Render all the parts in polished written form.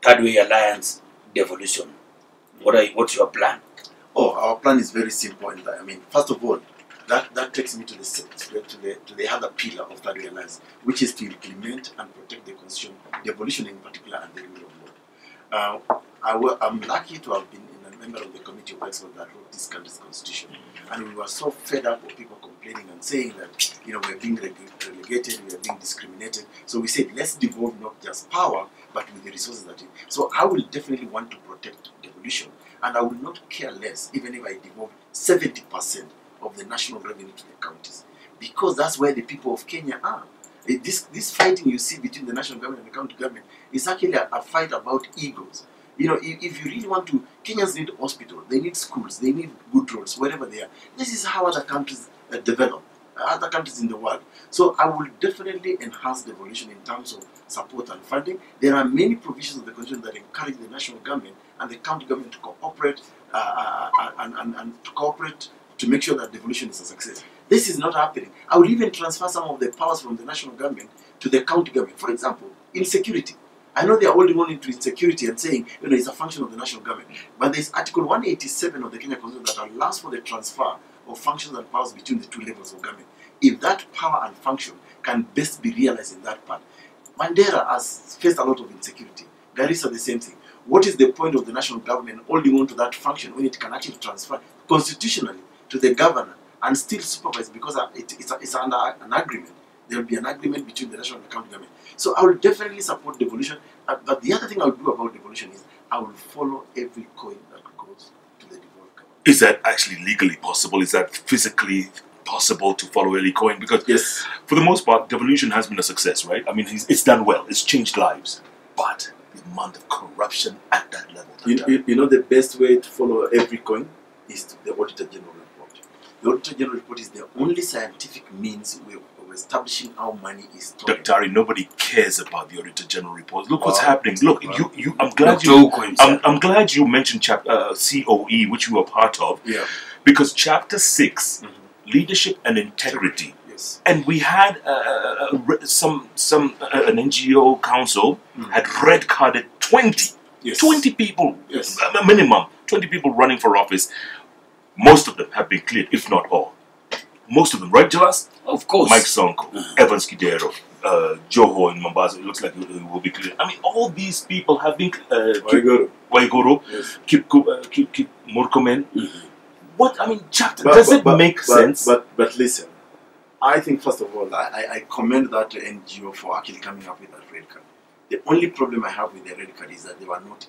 Third Way Alliance Devolution? What's your plan? Oh, our plan is very simple. And I mean, first of all, that takes me to the other pillar of Third Way Alliance, which is to implement and protect the Constitution, devolution in particular, and the rule of law. I'm lucky to have been a member of the Committee of Experts that wrote this country's Constitution, and we were so fed up of people complaining and saying that we're being relegated, we are being discriminated. So we said, let's devolve not just power, but with the resources that it. So I will definitely want to protect devolution, and I will not care less even if I devolve 70% of the national revenue to the counties, because that's where the people of Kenya are. This fighting you see between the national government and the county government is actually a fight about egos. If you really want to, Kenyans need hospitals, they need schools, they need good roads, wherever they are. This is how other countries develop, other countries in the world. So I will definitely enhance devolution in terms of support and funding. There are many provisions of the Constitution that encourage the national government and the county government to cooperate and to cooperate to make sure that devolution is a success. This is not happening. I will even transfer some of the powers from the national government to the county government. For example, insecurity. I know they are holding on into insecurity and saying, it's a function of the national government. But there's Article 187 of the Kenya Constitution that allows for the transfer of functions and powers between the two levels of government. If that power and function can best be realized in that part. Mandera has faced a lot of insecurity. Garissa the same thing. What is the point of the national government holding on to that function when it can actually transfer constitutionally to the governor and still supervise, because it's under an agreement. There will be an agreement between the national and the county government. So I will definitely support devolution. But the other thing I will do about devolution is I will follow every coin that goes to the devolved government. Is that actually legally possible? Is that physically possible to follow every coin? Because yes, for the most part, devolution has been a success, right? I mean, it's done well. It's changed lives. But the amount of corruption at that level. The best way to follow every coin is to the Auditor General report. The Auditor General report is the only scientific means of establishing how money is stolen. Dr. nobody cares about the Auditor General report. Look what's happening. Look, I'm glad you mentioned chapter COE, which you were part of. Yeah. Because chapter 6, leadership and integrity. Yes. And we had an NGO council had red carded 20. Yes. 20 people, yes, minimum 20 people running for office. Most of them have been cleared, if not all. Most of them, right, Jalas? Of course. Mike Sonko, Evans Kidero, Joho in Mombasa, it looks like he will be cleared. I mean, all these people have been Waiguru, yes, Kip Murkomen. What, I mean, chapter, does it make sense? But listen, I think first of all, I commend that NGO for actually coming up with that red card. The only problem I have with the red card is that they were not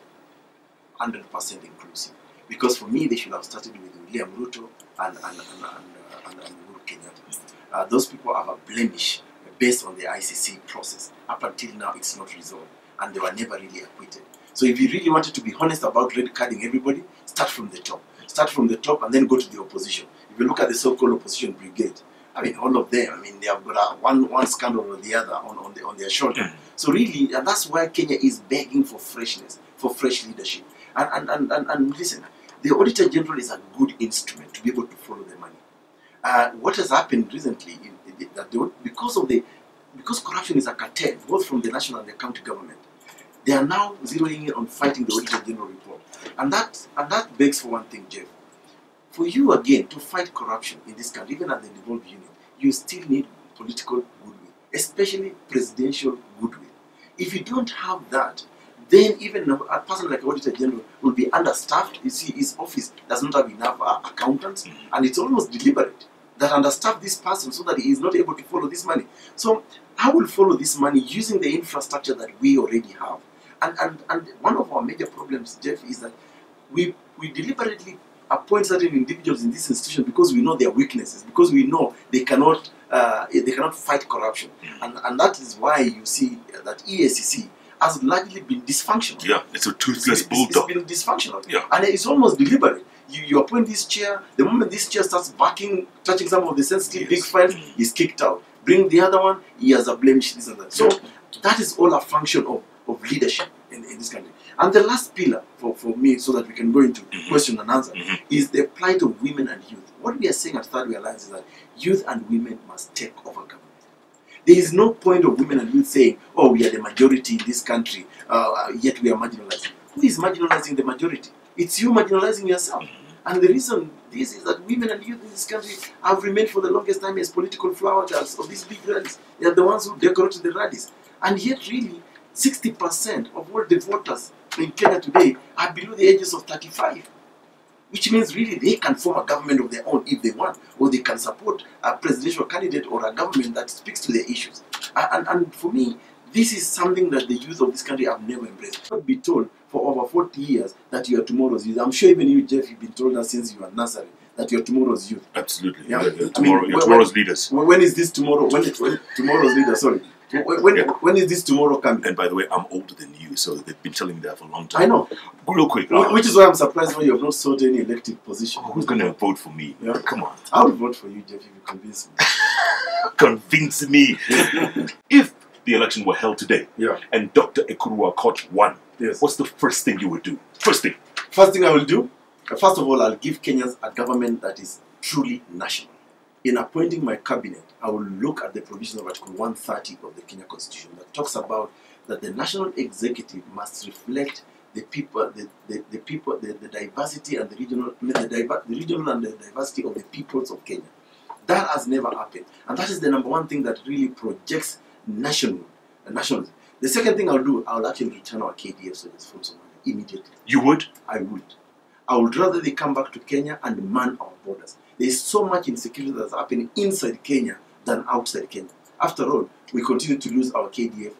100% inclusive. Because for me, they should have started with William Ruto and Uhuru Kenyatta. Those people have a blemish based on the ICC process. Up until now, it's not resolved, and they were never really acquitted. So if you really wanted to be honest about red carding everybody, start from the top. Start from the top and then go to the opposition. If you look at the so-called opposition brigade, I mean, all of them, I mean, they have got one scandal or the other on their shoulder. So really, and that's why Kenya is begging for freshness, for fresh leadership. And listen, the Auditor General is a good instrument to be able to follow the money. What has happened recently, because corruption is a cartel, both from the national and the county government, they are now zeroing in on fighting the Auditor General report. And that begs for one thing, Jeff. For you, again, to fight corruption in this country, even at the devolved unit, you still need political goodwill, especially presidential goodwill. If you don't have that, then even a person like Auditor General will be understaffed. You see, his office does not have enough accountants, and it's almost deliberate that understaff this person so that he is not able to follow this money. So I will follow this money using the infrastructure that we already have. And one of our major problems, Jeff, is that we deliberately appoint certain individuals in this institution because we know their weaknesses, because we know they cannot fight corruption. And that is why you see that EACC has largely been dysfunctional. Yeah, it's a toothless bulldog. It's been dysfunctional. Yeah. And it's almost deliberate. You appoint this chair, the moment this chair starts touching some of the sensitive big files, he's kicked out. Bring the other one, he has a blemish, this and that. So that is all a function of leadership in this country. And the last pillar for me, so that we can go into question and answer, is the plight of women and youth. What we are saying at Third Way Alliance is that youth and women must take over government. There is no point of women and youth saying, oh, we are the majority in this country, yet we are marginalized. Who is marginalizing the majority? It's you marginalizing yourself. And the reason this is that women and youth in this country have remained for the longest time as political flower girls of these big rallies. They are the ones who decorate the rallies. And yet really, 60% of all the voters in Kenya today are below the ages of 35. Which means really they can form a government of their own if they want, or they can support a presidential candidate or a government that speaks to their issues. And for me, this is something that the youth of this country have never embraced. Not be told for over 40 years that you are tomorrow's youth. I'm sure even you, Jeff, you've been told that since you were nursery, that you're tomorrow's youth. Absolutely. Yeah? Tomorrow's leaders. When is this tomorrow? When tomorrow's leader, sorry. When is this tomorrow coming? And by the way, I'm older than you, so they've been telling me that for a long time. I know. Real quick. Which is why I'm surprised when you have not sought any elective position. Oh, who's going to vote for me? Yeah. Come on. I'll vote for you, Jeff, if you convince me. Convince me. If the election were held today, yeah, and Dr. Aukot won, yes, what's the first thing you would do? First thing I will do, first of all, I'll give Kenyans a government that is truly national. In appointing my cabinet, I will look at the provision of Article 130 of the Kenya Constitution that talks about that the national executive must reflect the people, the diversity and the regional and the diversity of the peoples of Kenya. That has never happened, and that is the number one thing that really projects nationalism. The second thing I'll do, I'll actually return our KDF soldiers from Somalia immediately. You would? I would. I would rather they come back to Kenya and man our borders. There is so much insecurity that's happening inside Kenya than outside Kenya. After all, we continue to lose our KDF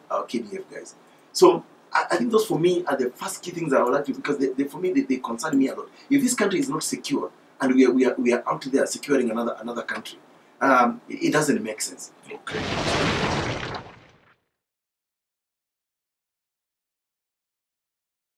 guys. So I think those for me are the first key things that I would like to, because for me they concern me a lot. If this country is not secure and we are out there securing another country, it doesn't make sense. Okay.